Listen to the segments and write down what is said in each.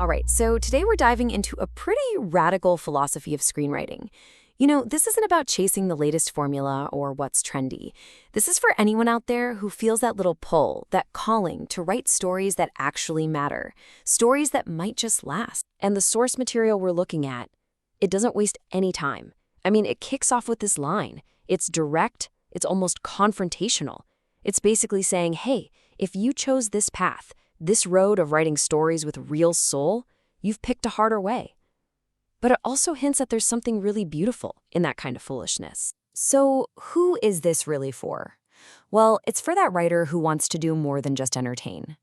All right, so today we're diving into a pretty radical philosophy of screenwriting. This isn't about chasing the latest formula or what's trendy. This is for anyone out there who feels that little pull, that calling to write stories that actually matter, stories that might just last. And the source material we're looking at, it doesn't waste any time. I mean, it kicks off with this line. It's direct, it's almost confrontational. It's basically saying, hey, if you chose this path, this road of writing stories with real soul, you've picked a harder way. But it also hints that there's something really beautiful in that kind of foolishness. So who is this really for? Well, it's for that writer who wants to do more than just entertain.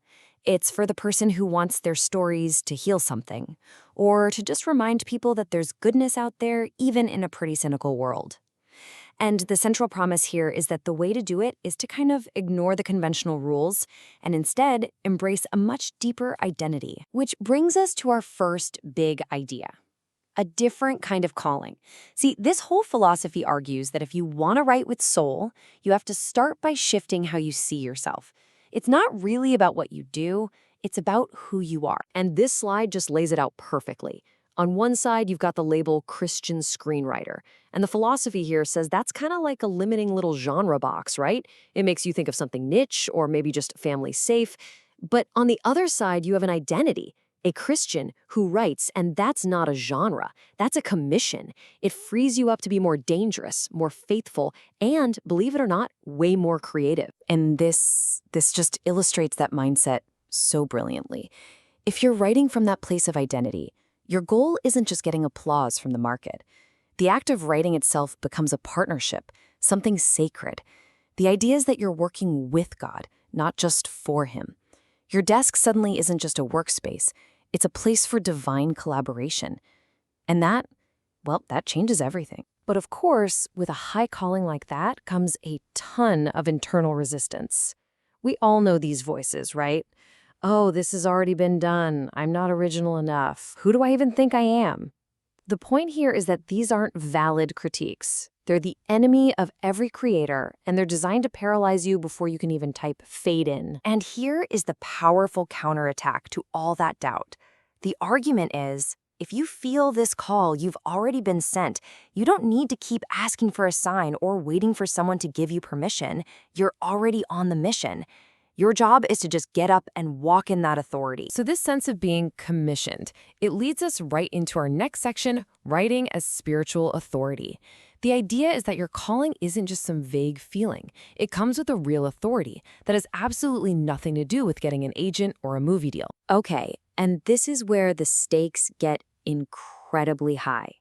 It's for the person who wants their stories to heal something, or to just remind people that there's goodness out there even in a pretty cynical world. And the central promise here is that the way to do it is to kind of ignore the conventional rules and instead embrace a much deeper identity. Which brings us to our first big idea. A different kind of calling. See, this whole philosophy argues that if you want to write with soul, you have to start by shifting how you see yourself. It's not really about what you do, it's about who you are. And this slide just lays it out perfectly. On one side, you've got the label Christian screenwriter. And the philosophy here says that's kind of like a limiting little genre box, right? It makes you think of something niche or maybe just family safe. But on the other side, you have an identity. A Christian who writes, and that's not a genre. That's a commission. It frees you up to be more dangerous, more faithful, and, believe it or not, way more creative. And this just illustrates that mindset so brilliantly. If you're writing from that place of identity, your goal isn't just getting applause from the market. The act of writing itself becomes a partnership, something sacred. The idea is that you're working with God, not just for Him. Your desk suddenly isn't just a workspace. It's a place for divine collaboration. And that changes everything. But of course, with a high calling like that comes a ton of internal resistance. We all know these voices, right? Oh, this has already been done. I'm not original enough. Who do I even think I am? The point here is that these aren't valid critiques. They're the enemy of every creator, and they're designed to paralyze you before you can even type fade in. And here is the powerful counterattack to all that doubt. The argument is, if you feel this call, you've already been sent. You don't need to keep asking for a sign or waiting for someone to give you permission. You're already on the mission. Your job is to just get up and walk in that authority. So this sense of being commissioned, it leads us right into our next section, writing as spiritual authority. The idea is that your calling isn't just some vague feeling. It comes with a real authority that has absolutely nothing to do with getting an agent or a movie deal. Okay, and this is where the stakes get incredibly high.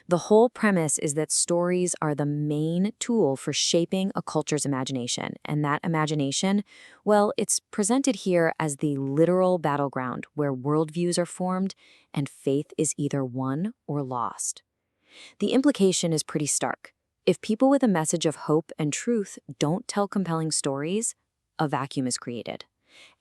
The whole premise is that stories are the main tool for shaping a culture's imagination, and that imagination, well, it's presented here as the literal battleground where worldviews are formed and faith is either won or lost. The implication is pretty stark. If people with a message of hope and truth don't tell compelling stories, a vacuum is created.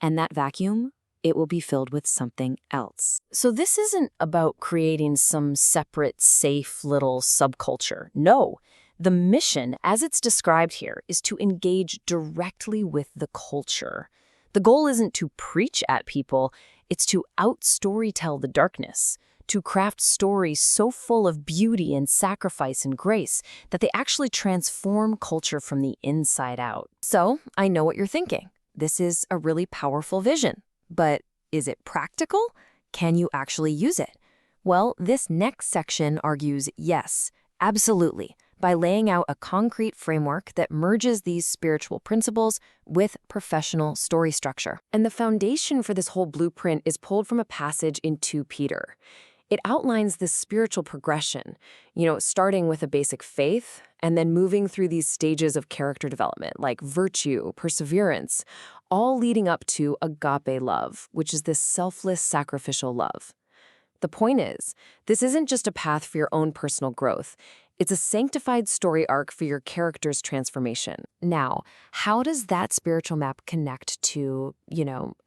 And that vacuum, it will be filled with something else. So this isn't about creating some separate, safe little subculture. No, the mission, as it's described here, is to engage directly with the culture. The goal isn't to preach at people, it's to out-storytell the darkness, to craft stories so full of beauty and sacrifice and grace that they actually transform culture from the inside out. So, I know what you're thinking. This is a really powerful vision. But is it practical? Can you actually use it? Well, this next section argues yes, absolutely, by laying out a concrete framework that merges these spiritual principles with professional story structure. And the foundation for this whole blueprint is pulled from a passage in 2 Peter. It outlines this spiritual progression, starting with a basic faith and then moving through these stages of character development like virtue, perseverance, all leading up to agape love, which is this selfless, sacrificial love. The point is, this isn't just a path for your own personal growth. It's a sanctified story arc for your character's transformation. Now, how does that spiritual map connect to,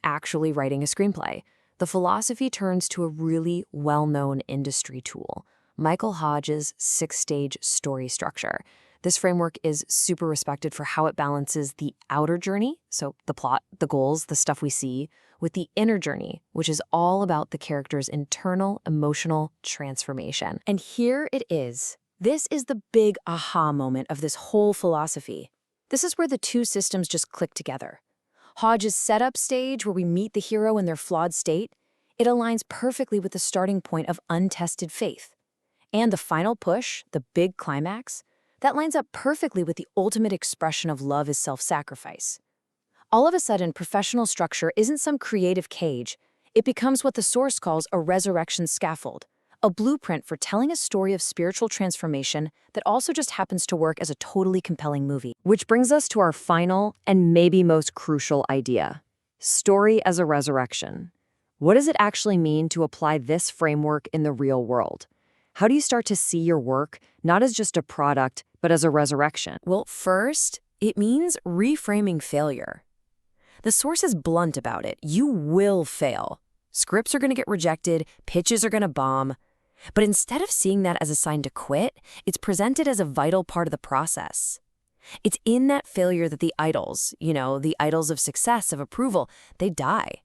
actually writing a screenplay? The philosophy turns to a really well-known industry tool, Michael Hodge's 6-stage story structure. This framework is super respected for how it balances the outer journey, so the plot, the goals, the stuff we see, with the inner journey, which is all about the character's internal emotional transformation. And here it is. This is the big aha moment of this whole philosophy. This is where the two systems just click together. Hodge's setup stage, where we meet the hero in their flawed state, it aligns perfectly with the starting point of untested faith. And the final push, the big climax, that lines up perfectly with the ultimate expression of love as self-sacrifice. All of a sudden, professional structure isn't some creative cage. It becomes what the source calls a resurrection scaffold, a blueprint for telling a story of spiritual transformation that also just happens to work as a totally compelling movie. Which brings us to our final and maybe most crucial idea: story as a resurrection. What does it actually mean to apply this framework in the real world? How do you start to see your work not as just a product, but as a resurrection? Well, first, it means reframing failure. The source is blunt about it. You will fail. Scripts are going to get rejected, pitches are going to bomb. But instead of seeing that as a sign to quit, it's presented as a vital part of the process. It's in that failure that the idols, the idols of success, of approval, they die.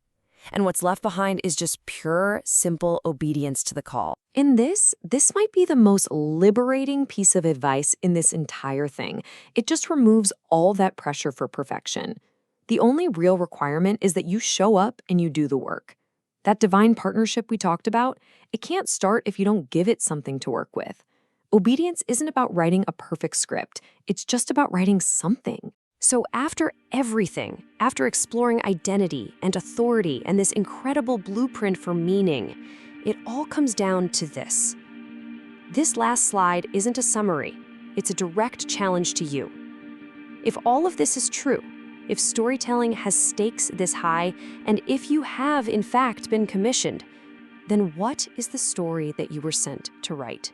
And what's left behind is just pure, simple obedience to the call. In this might be the most liberating piece of advice in this entire thing. It just removes all that pressure for perfection. The only real requirement is that you show up and you do the work. That divine partnership we talked about, it can't start if you don't give it something to work with. Obedience isn't about writing a perfect script. It's just about writing something. So after everything, after exploring identity and authority and this incredible blueprint for meaning, it all comes down to this. This last slide isn't a summary. It's a direct challenge to you. If all of this is true, if storytelling has stakes this high, and if you have, in fact, been commissioned, then what is the story that you were sent to write?